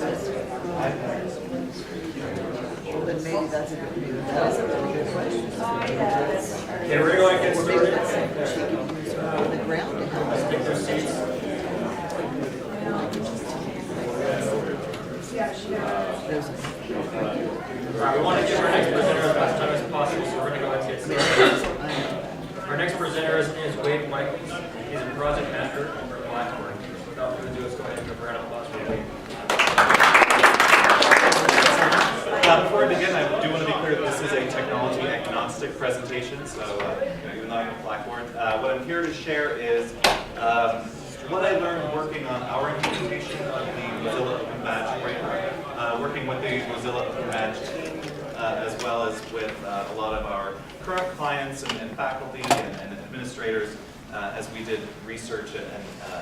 Well, then maybe that's a good, maybe that's a really good question. Okay, we're going to get Or maybe that's started. something she can use on the ground to help us. Take your seats. All right, we want to give our next presenter as much time as possible, so we're going to go ahead and get started. Our next presenter is Wade Michaels. He's a project manager for Blackboard. Without further ado, let's go ahead and give a round of applause for Wade. Before I begin, I do want to be clear that this is a technology agnostic presentation, so even though I'm at Blackboard, what I'm here to share is what I learned working on our implementation of the Mozilla Open Badge framework, working with the Mozilla Open Badge team, as well as with a lot of our current clients and faculty and administrators as we did research and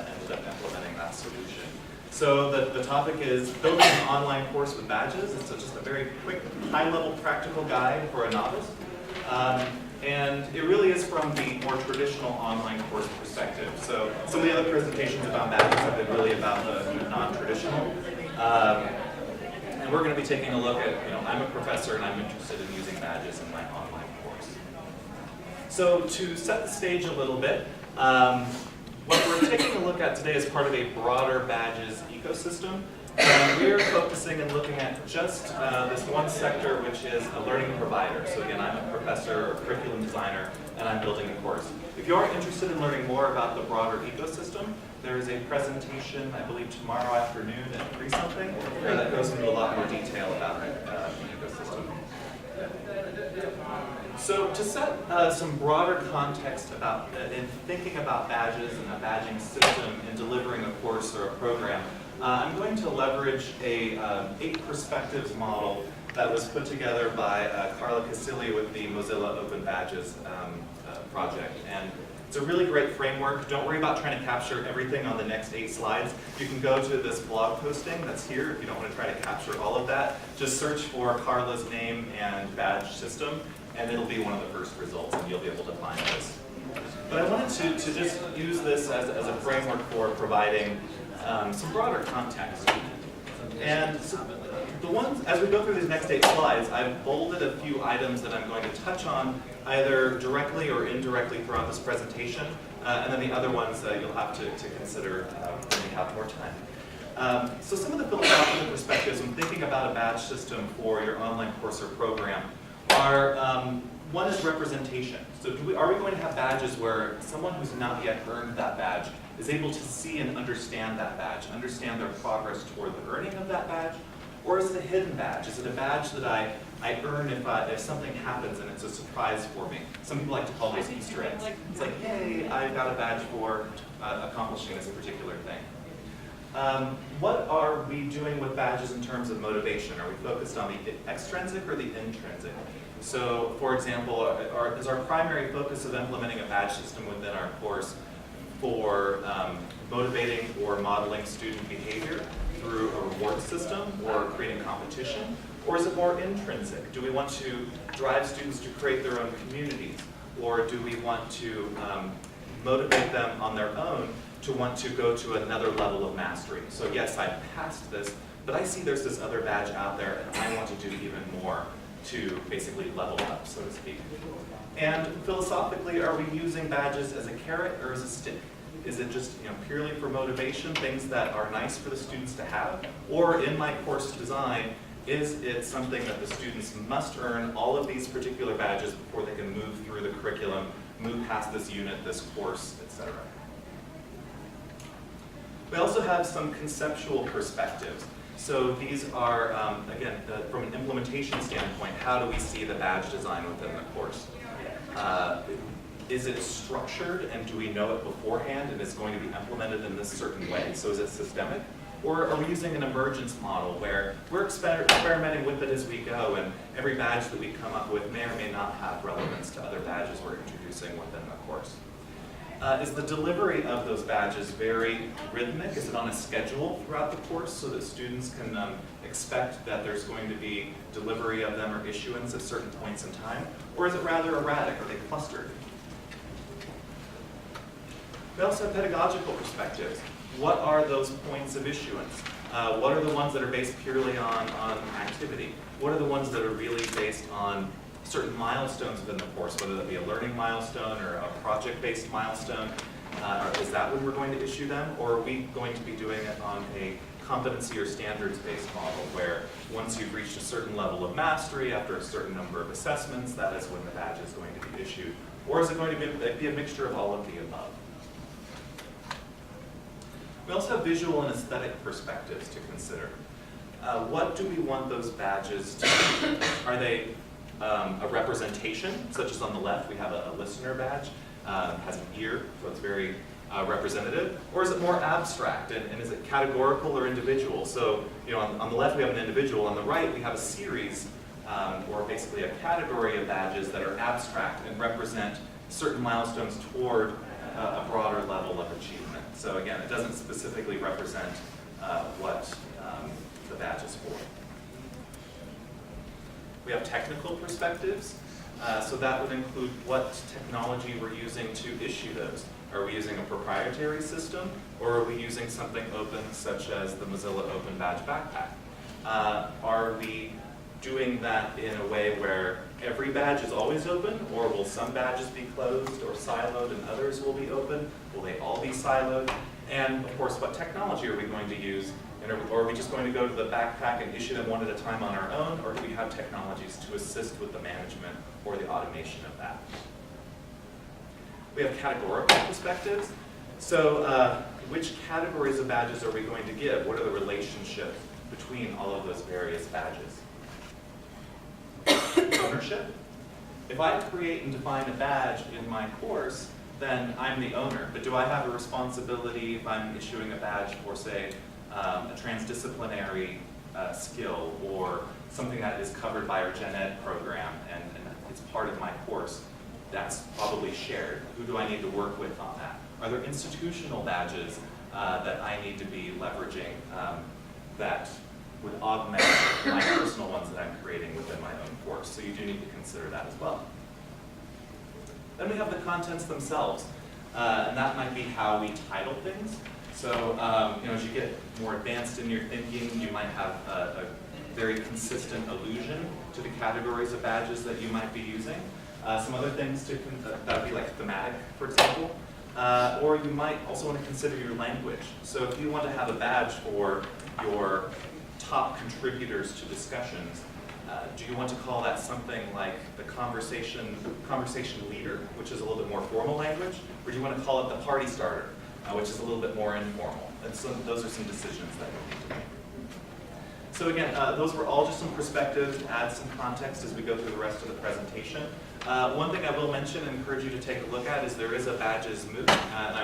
ended up implementing that solution. So the topic is building an online course with badges. It's just a very quick, high-level practical guide for a novice. And it really is from the more traditional online course perspective. So some of the other presentations about badges have been really about the non-traditional. And we're going to be taking a look at, I'm a professor and I'm interested in using badges in my online course. So to set the stage a little bit, what we're taking a look at today is part of a broader badges ecosystem. And we're focusing and looking at just this one sector, which is a learning provider. So again, I'm a professor or curriculum designer, and I'm building a course. If you are interested in learning more about the broader ecosystem, there is a presentation, I believe tomorrow afternoon at 3 something, that goes into a lot more detail about the ecosystem. So to set some broader context about in thinking about badges and a badging system in delivering a course or a program, I'm going to leverage a 8 perspectives model that was put together by Carla Casilli with the Mozilla Open Badges project. And it's a really great framework. Don't worry about trying to capture everything on the next 8 slides. You can go to this blog posting that's here if you don't want to try to capture all of that. Just search for Carla's name and badge system, and it'll be one of the first results, and you'll be able to find this. But I wanted to just use this as a framework for providing some broader context. And so the ones, as we go through these next 8 slides, I've bolded a few items that I'm going to touch on either directly or indirectly throughout this presentation, and then the other ones you'll have to consider when we have more time. So some of the philosophical perspectives when thinking about a badge system for your online course or program are, one is representation. So are we going to have badges where someone who's not yet earned that badge is able to see and understand that badge, understand their progress toward the earning of that badge? Or is it a hidden badge? Is it a badge that I earn if something happens and it's a surprise for me? Some people like to call those Easter eggs. It's like, yay, I got a badge for accomplishing this particular thing. What are we doing with badges in terms of motivation? Are we focused on the extrinsic or the intrinsic? So, for example, is our primary focus of implementing a badge system within our course for motivating or modeling student behavior through a reward system or creating competition? Or is it more intrinsic? Do we want to drive students to create their own communities? Or do we want to motivate them on their own to want to go to another level of mastery? So yes, I passed this, but I see there's this other badge out there and I want to do even more to basically level up, so to speak. And philosophically, are we using badges as a carrot or as a stick? Is it just purely for motivation, things that are nice for the students to have? Or in my course design, is it something that the students must earn all of these particular badges before they can move through the curriculum, move past this unit, this course, etc.? We also have some conceptual perspectives. So these are, again, from an implementation standpoint, how do we see the badge design within the course? Is it structured and do we know it beforehand and it's going to be implemented in this certain way? So is it systemic? Or are we using an emergence model where we're experimenting with it as we go and every badge that we come up with may or may not have relevance to other badges we're introducing within the course? Is the delivery of those badges very rhythmic? Is it on a schedule throughout the course so that students can expect that there's going to be delivery of them or issuance at certain points in time? Or is it rather erratic? Are they clustered? We also have pedagogical perspectives. What are those points of issuance? What are the ones that are based purely on activity? What are the ones that are really based on certain milestones within the course, whether that be a learning milestone or a project-based milestone? Is that when we're going to issue them? Or are we going to be doing it on a competency or standards-based model where once you've reached a certain level of mastery after a certain number of assessments, that is when the badge is going to be issued? Or is it going to be a mixture of all of the above? We also have visual and aesthetic perspectives to consider. What do we want those badges to be? Are they a representation, such as on the left we have a listener badge, has an ear, so it's very representative, or is it more abstract, and is it categorical or individual? So, you know, on the left we have an individual, on the right we have a series, or basically a category of badges that are abstract and represent certain milestones toward a broader level of achievement. So again, it doesn't specifically represent what the badge is for. We have technical perspectives, so that would include what technology we're using to issue those. Are we using a proprietary system, or are we using something open such as the Mozilla Open Badge Backpack? Are we doing that in a way where every badge is always open, or will some badges be closed or siloed and others will be open? Will they all be siloed? And of course, what technology are we going to use? And are we just going to go to the backpack and issue them one at a time on our own, or do we have technologies to assist with the management or the automation of that? We have categorical perspectives. So which categories of badges are we going to give? What are the relationships between all of those various badges? Ownership. If I create and define a badge in my course, then I'm the owner. But do I have a responsibility if I'm issuing a badge for, say, a transdisciplinary skill or something that is covered by our gen ed program and it's part of my course? That's probably shared. Who do I need to work with on that? Are there institutional badges that I need to be leveraging that would augment my personal ones that I'm creating within my own course? So you do need to consider that as well. Then we have the contents themselves, and that might be how we title things. So you know, as you get more advanced in your thinking, you might have a very consistent allusion to the categories of badges that you might be using. Some other things that would be like thematic, for example. Or you might also want to consider your language. So if you want to have a badge for your top contributors to discussions, do you want to call that something like the conversation leader, which is a little bit more formal language, or do you want to call it the party starter, which is a little bit more informal? And so those are some decisions that you need to make. So again, those were all just some perspectives to add some context as we go through the rest of the presentation. One thing I will mention and encourage you to take a look at is there is a badges MOOC, and I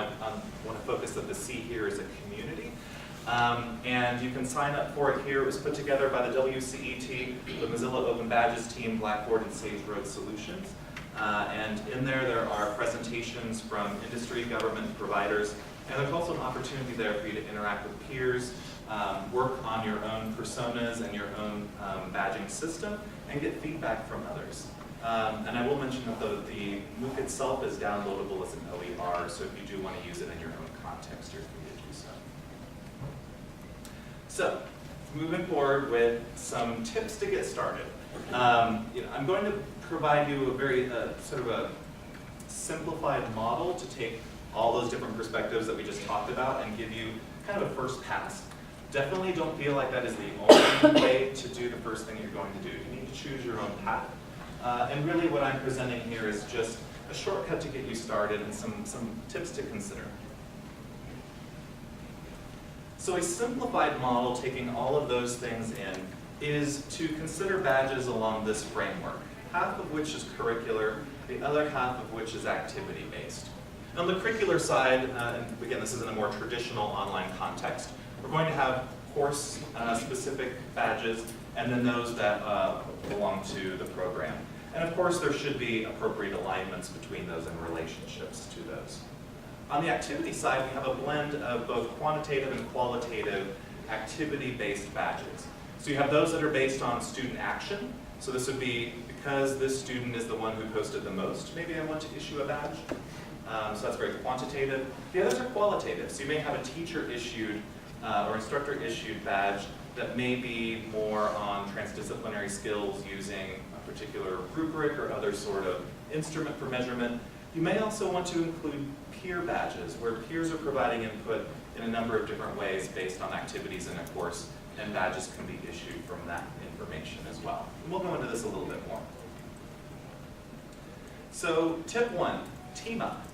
want to focus that the C here is a community. And you can sign up for it here. It was put together by the WCET, the Mozilla Open Badges team, Blackboard, and Sage Road Solutions. And in there are presentations from industry, government, providers, and there's also an opportunity there for you to interact with peers, work on your own personas and your own badging system, and get feedback from others. And I will mention that the MOOC itself is downloadable as an OER, so if you do want to use it in your own context, you're free to do so. So, moving forward with some tips to get started. I'm going to provide you a very sort of a simplified model to take all those different perspectives that we just talked about and give you kind of a first pass. Definitely don't feel like that is the only way to do the first thing you're going to do. You need to choose your own path. And really what I'm presenting here is just a shortcut to get you started and some tips to consider. So a simplified model, taking all of those things in, is to consider badges along this framework, half of which is curricular, the other half of which is activity-based. On the curricular side, and again, this is in a more traditional online context, we're going to have course-specific badges, and then those that belong to the program. And of course, there should be appropriate alignments between those and relationships to those. On the activity side, we have a blend of both quantitative and qualitative activity-based badges. So you have those that are based on student action. So this would be, because this student is the one who posted the most, maybe I want to issue a badge. So that's very quantitative. The others are qualitative. So you may have a teacher-issued or instructor-issued badge that may be more on transdisciplinary skills using a particular rubric or other sort of instrument for measurement. You may also want to include peer badges, where peers are providing input in a number of different ways based on activities in a course, and badges can be issued from that information as well. And we'll go into this a little bit more. So tip 1, team up.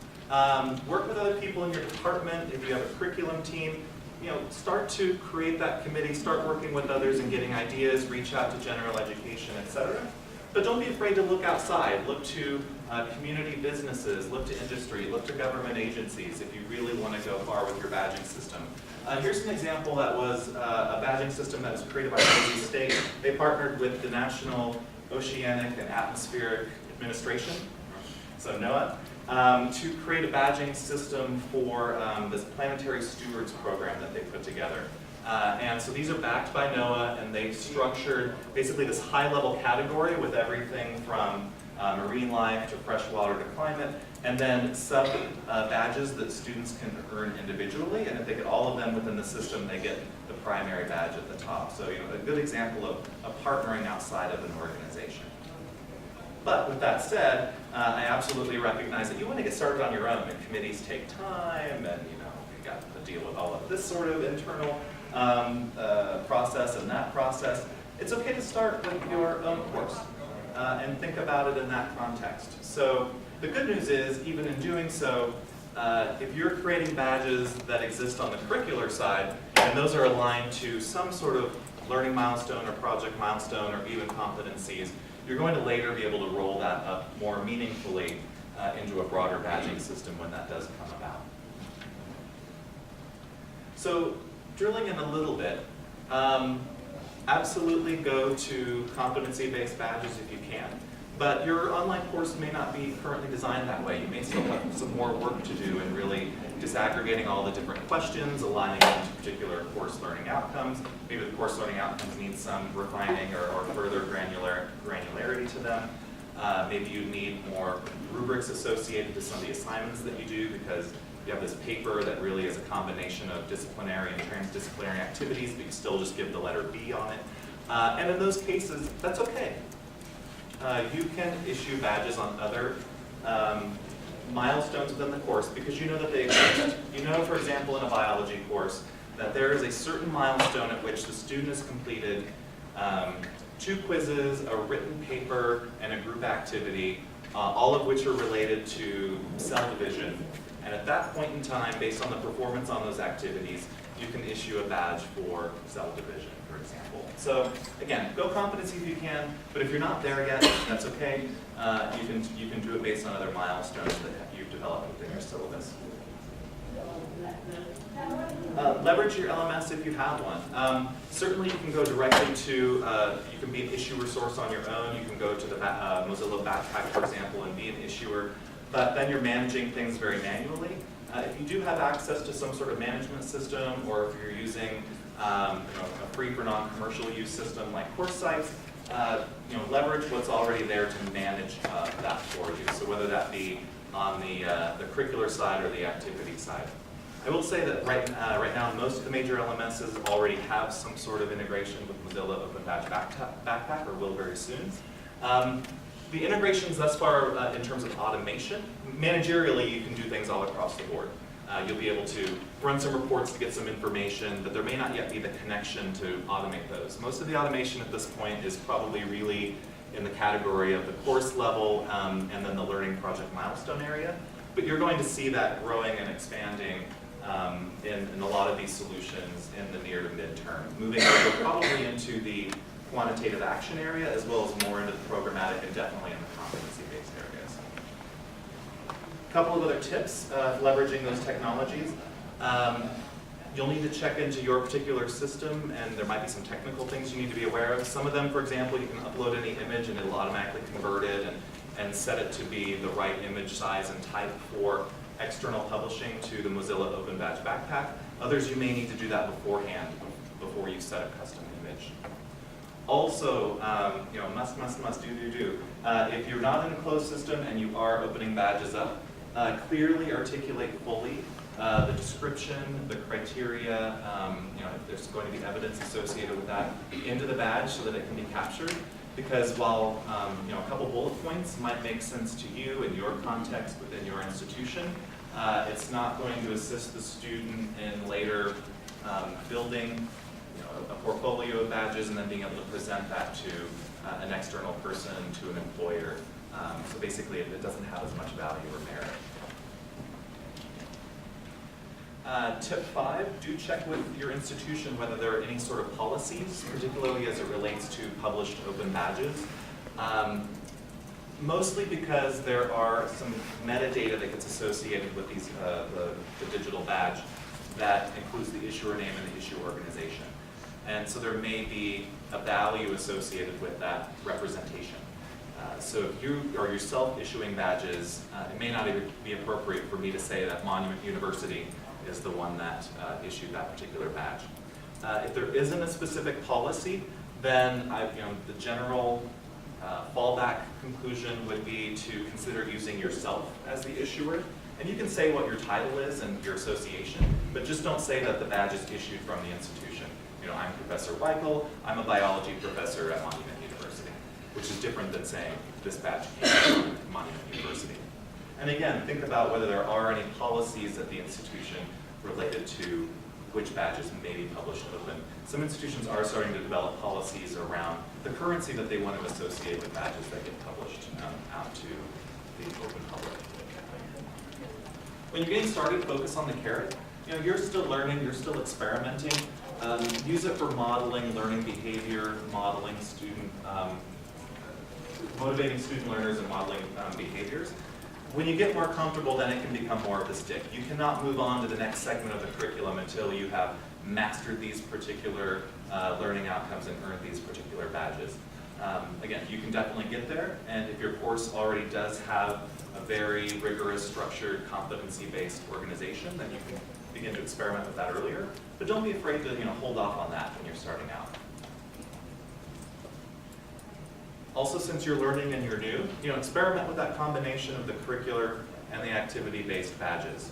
Work with other people in your department. If you have a curriculum team, start to create that committee, start working with others and getting ideas, reach out to general education, etc. But don't be afraid to look outside. Look to community businesses, look to industry, look to government agencies if you really want to go far with your badging system. Here's an example that was a badging system that was created by Boise State. They partnered with the National Oceanic and Atmospheric Administration, so NOAA, to create a badging system for this Planetary Stewards program that they put together. And so these are backed by NOAA, and they structured basically this high-level category with everything from marine life to freshwater to climate, and then sub-badges that students can earn individually, and if they get all of them within the system, they get the primary badge at the top. So a good example of partnering outside of an organization. But with that said, I absolutely recognize that you want to get started on your own, and committees take time, and you got to deal with all of this sort of internal process and that process. It's okay to start with your own course and think about it in that context. So the good news is, even in doing so, if you're creating badges that exist on the curricular side, and those are aligned to some sort of learning milestone or project milestone or even competencies, you're going to later be able to roll that up more meaningfully into a broader badging system when that does come about. So drilling in a little bit, absolutely go to competency-based badges if you can. But your online course may not be currently designed that way. You may still have some more work to do in really disaggregating all the different questions, aligning them to particular course learning outcomes. Maybe the course learning outcomes need some refining or further granularity to them. Maybe you need more rubrics associated to some of the assignments that you do, because you have this paper that really is a combination of disciplinary and transdisciplinary activities, but you still just give the letter B on it. And in those cases, that's okay. You can issue badges on other milestones within the course because you know that they exist. You know, for example, in a biology course, that there is a certain milestone at which the student has completed 2 quizzes, a written paper, and a group activity, all of which are related to cell division. And at that point in time, based on the performance on those activities, you can issue a badge for cell division, for example. So again, go competency if you can, but if you're not there yet, that's okay. You can do it based on other milestones that you've developed within your syllabus. Leverage your LMS if you have one. Certainly you can go directly to, you can be an issuer source on your own. You can go to the Mozilla Backpack, for example, and be an issuer. But then you're managing things very manually. If you do have access to some sort of management system, or if you're using a free for non-commercial use system like course sites, leverage what's already there to manage that for you. So whether that be on the curricular side or the activity side. I will say that right now most of the major LMSs already have some sort of integration with Mozilla Open Badge Backpack, or will very soon. The integrations thus far in terms of automation, managerially you can do things all across the board. You'll be able to run some reports to get some information, but there may not yet be the connection to automate those. Most of the automation at this point is probably really in the category of the course level and then the learning project milestone area. But you're going to see that growing and expanding in a lot of these solutions in the near to mid-term, moving probably into the quantitative action area, as well as more into the programmatic and definitely in the competency-based areas. A couple of other tips leveraging those technologies. You'll need to check into your particular system, and there might be some technical things you need to be aware of. Some of them, for example, you can upload any image and it'll automatically convert it and set it to be the right image size and type for external publishing to the Mozilla Open Badge Backpack. Others, you may need to do that beforehand, before you set a custom image. Also, must do. If you're not in a closed system and you are opening badges up, clearly articulate fully the description, the criteria, if there's going to be evidence associated with that into the badge so that it can be captured. Because while a couple bullet points might make sense to you in your context within your institution, it's not going to assist the student in later building a portfolio of badges and then being able to present that to an external person, to an employer. So basically, it doesn't have as much value or merit. Tip 5, do check with your institution whether there are any sort of policies, particularly as it relates to published open badges. Mostly because there are some metadata that gets associated with these, the digital badge that includes the issuer name and the issue organization. And so there may be a value associated with that representation. So if you are yourself issuing badges, it may not even be appropriate for me to say that Monument University is the one that issued that particular badge. If there isn't a specific policy, then the general fallback conclusion would be to consider using yourself as the issuer. And you can say what your title is and your association, but just don't say that the badge is issued from the institution. I'm Professor Weichel, I'm a biology professor at Monument University, which is different than saying this badge came from Monument University. And again, think about whether there are any policies at the institution related to which badges may be published open. Some institutions are starting to develop policies around the currency that they want to associate with badges that get published out to the open public. When you're getting started, focus on the carrot. You're still learning, you're still experimenting. Use it for modeling, learning behavior, modeling student, motivating student learners and modeling behaviors. When you get more comfortable, then it can become more of the stick. You cannot move on to the next segment of the curriculum until you have mastered these particular learning outcomes and earned these particular badges. Again, you can definitely get there, and if your course already does have a very rigorous, structured, competency-based organization, then you can begin to experiment with that earlier. But don't be afraid to hold off on that when you're starting out. Also, since you're learning and you're new, experiment with that combination of the curricular and the activity-based badges.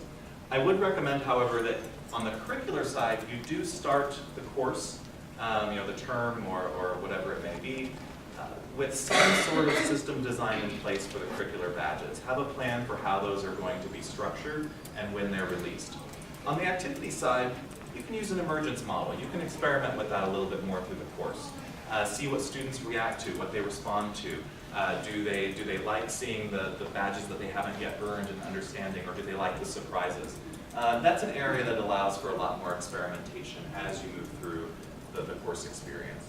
I would recommend, however, that on the curricular side, you do start the course, the term or whatever it may be, with some sort of system design in place for the curricular badges. Have a plan for how those are going to be structured and when they're released. On the activity side, you can use an emergence model. You can experiment with that a little bit more through the course. See what students react to, what they respond to. Do they like seeing the badges that they haven't yet earned and understanding, or do they like the surprises? That's an area that allows for a lot more experimentation as you move through the course experience.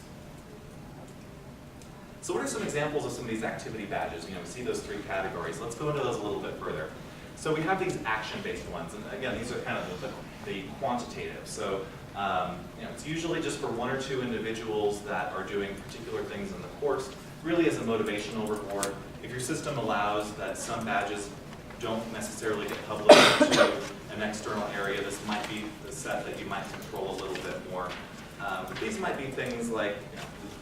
So what are some examples of some of these activity badges? We see those 3 categories. Let's go into those a little bit further. So we have these action-based ones, and again, these are kind of the quantitative. So it's usually just for 1 or 2 individuals that are doing particular things in the course, really as a motivational reward. If your system allows that some badges don't necessarily get published to an external area, this might be the set that you might control a little bit more. But these might be things like,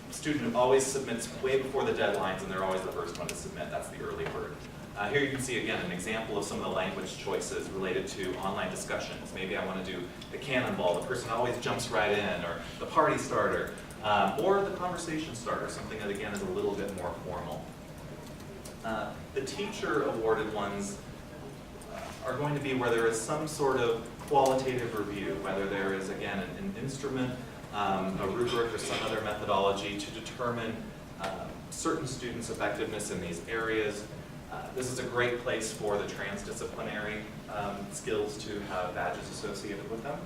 the student always submits way before the deadlines and they're always the first one to submit. That's the early bird. Here you can see, again, an example of some of the language choices related to online discussions. Maybe I want to do the cannonball, the person always jumps right in, or the party starter, or the conversation starter, something that, again, is a little bit more formal. The teacher-awarded ones are going to be where there is some sort of qualitative review, whether there is, again, an instrument, a rubric, or some other methodology to determine certain students' effectiveness in these areas. This is a great place for the transdisciplinary skills to have badges associated with them.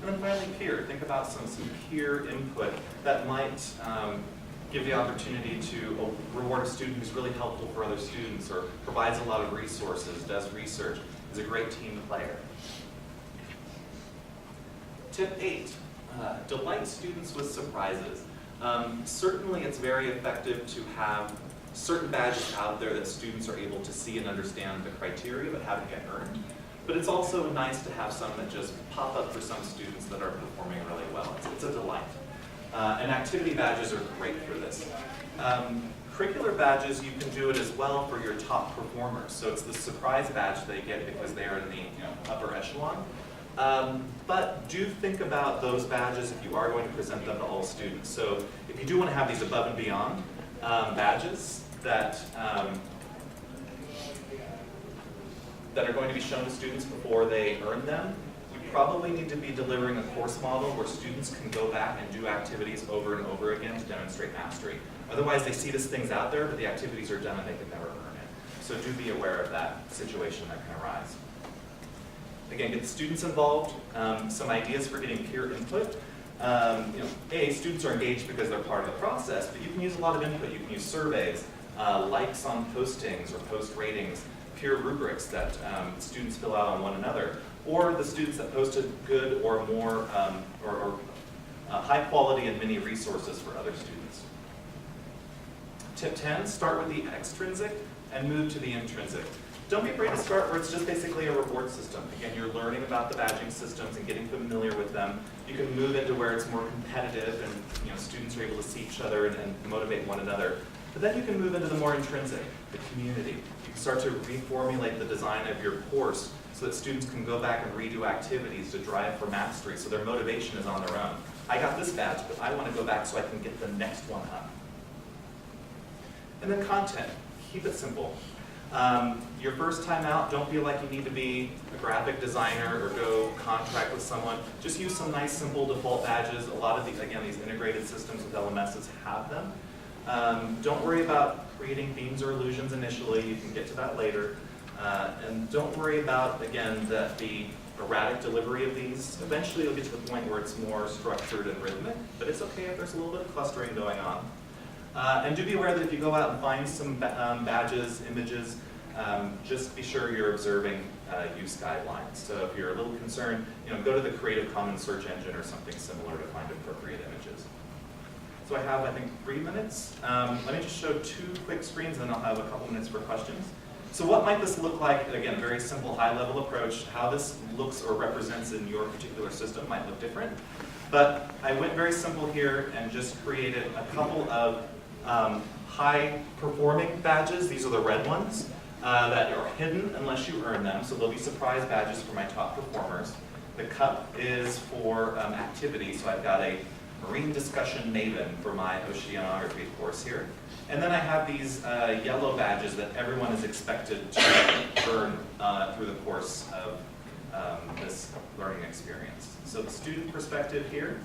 And then finally, peer. Think about some peer input that might give the opportunity to reward a student who's really helpful for other students or provides a lot of resources, does research, is a great team player. Tip 8, delight students with surprises. Certainly it's very effective to have certain badges out there that students are able to see and understand the criteria but haven't yet earned. But it's also nice to have some that just pop up for some students that are performing really well. It's a delight. And activity badges are great for this. Curricular badges, you can do it as well for your top performers. So it's the surprise badge they get because they are in the upper echelon. But do think about those badges if you are going to present them to all students. So if you do want to have these above and beyond badges that are going to be shown to students before they earn them, you probably need to be delivering a course model where students can go back and do activities over and over again to demonstrate mastery. Otherwise, they see these things out there, but the activities are done and they can never earn it. So do be aware of that situation that can arise. Again, get the students involved, some ideas for getting peer input. Students are engaged because they're part of the process, but you can use a lot of input. You can use surveys, likes on postings or post ratings, peer rubrics that students fill out on one another, or the students that posted good or more high quality and many resources for other students. Tip 10, start with the extrinsic and move to the intrinsic. Don't be afraid to start where it's just basically a reward system. Again, you're learning about the badging systems and getting familiar with them. You can move into where it's more competitive and students are able to see each other and motivate one another. But then you can move into the more intrinsic, the community. You can start to reformulate the design of your course so that students can go back and redo activities to drive for mastery, so their motivation is on their own. I got this badge, but I want to go back so I can get the next one up. And then content, keep it simple. Your first time out, don't feel like you need to be a graphic designer or go contract with someone. Just use some nice, simple default badges. A lot of these, again, these integrated systems with LMSs have them. Don't worry about creating themes or illusions initially. You can get to that later. And don't worry about, again, the erratic delivery of these. Eventually, you'll get to the point where it's more structured and rhythmic, but it's okay if there's a little bit of clustering going on. And do be aware that if you go out and find some badges, images, just be sure you're observing use guidelines. So if you're a little concerned, go to the Creative Commons search engine or something similar to find appropriate images. So I have, I think, 3 minutes. Let me just show 2 quick screens, and then I'll have a couple minutes for questions. So what might this look like? Again, very simple, high-level approach. How this looks or represents in your particular system might look different. But I went very simple here and just created a couple of high-performing badges. These are the red ones that are hidden unless you earn them. So they'll be surprise badges for my top performers. The cup is for activity. So I've got a marine discussion maven for my oceanography course here. And then I have these yellow badges that everyone is expected to earn through the course of this learning experience. So the student perspective here,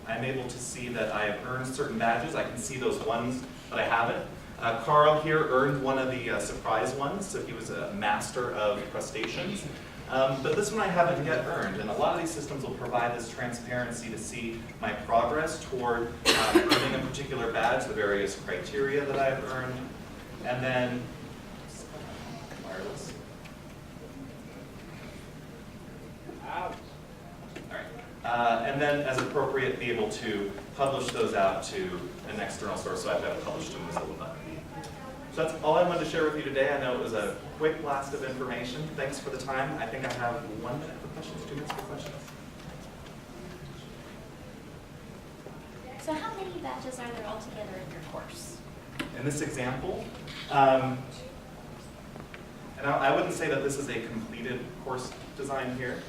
I'm able to see that I have earned certain badges. I can see those ones that I haven't. Carl here earned one of the surprise ones, so he was a master of crustaceans. But this one I haven't yet earned, and a lot of these systems will provide this transparency to see my progress toward earning a particular badge, the various criteria that I've earned, and then wireless. And then, as appropriate, be able to publish those out to an external source, so I've got to publish to Mozilla button. So that's all I wanted to share with you today. I know it was a quick blast of information. Thanks for the time. I think I have 1 minute for questions, 2 minutes for questions. So how many badges are there altogether in your course? In this example, and I wouldn't say that this is a completed course design here.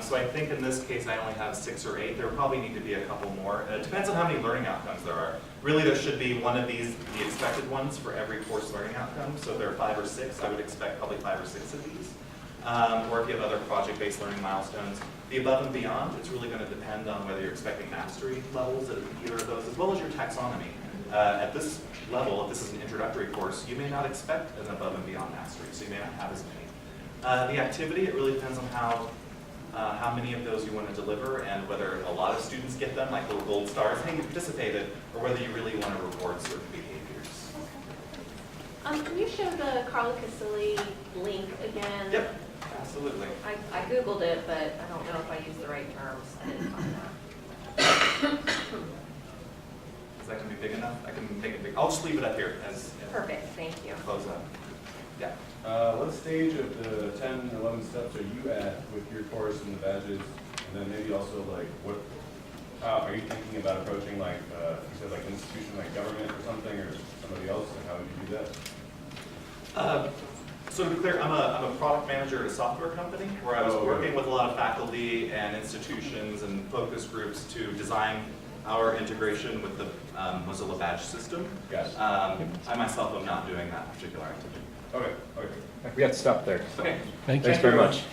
So I think in this case I only have 6 or 8. There probably need to be a couple more. It depends on how many learning outcomes there are. Really there should be one of these, the expected ones for every course learning outcome. So if there are 5 or 6, I would expect probably 5 or 6 of these. Or if you have other project-based learning milestones. The above and beyond, it's really going to depend on whether you're expecting mastery levels at either of those, as well as your taxonomy. At this level, if this is an introductory course, you may not expect an above and beyond mastery, so you may not have as many. The activity, it really depends on how many of those you want to deliver and whether a lot of students get them, like little gold stars, hey, you participated, or whether you really want to reward certain behaviors. Can you show the Carla Casilli link again? Yep, absolutely. I Googled it, but I don't know if I used the right terms. I didn't find that. Is that going to be big enough? I can make it big. I'll just leave it up here as Perfect, thank you. close up. Yeah. What stage of the 10 or 11 steps are you at with your course and the badges? And then maybe also like how are you thinking about approaching like, you said like an institution like government or something or somebody else? Like how would you do that? So So to be clear, I'm a product manager at a software company where I was working with a lot of faculty and institutions and focus groups to design our integration with the Mozilla Badge system. Gotcha. I myself am not doing that particular activity. Okay, okay. We have to stop there. Okay. Thanks very much.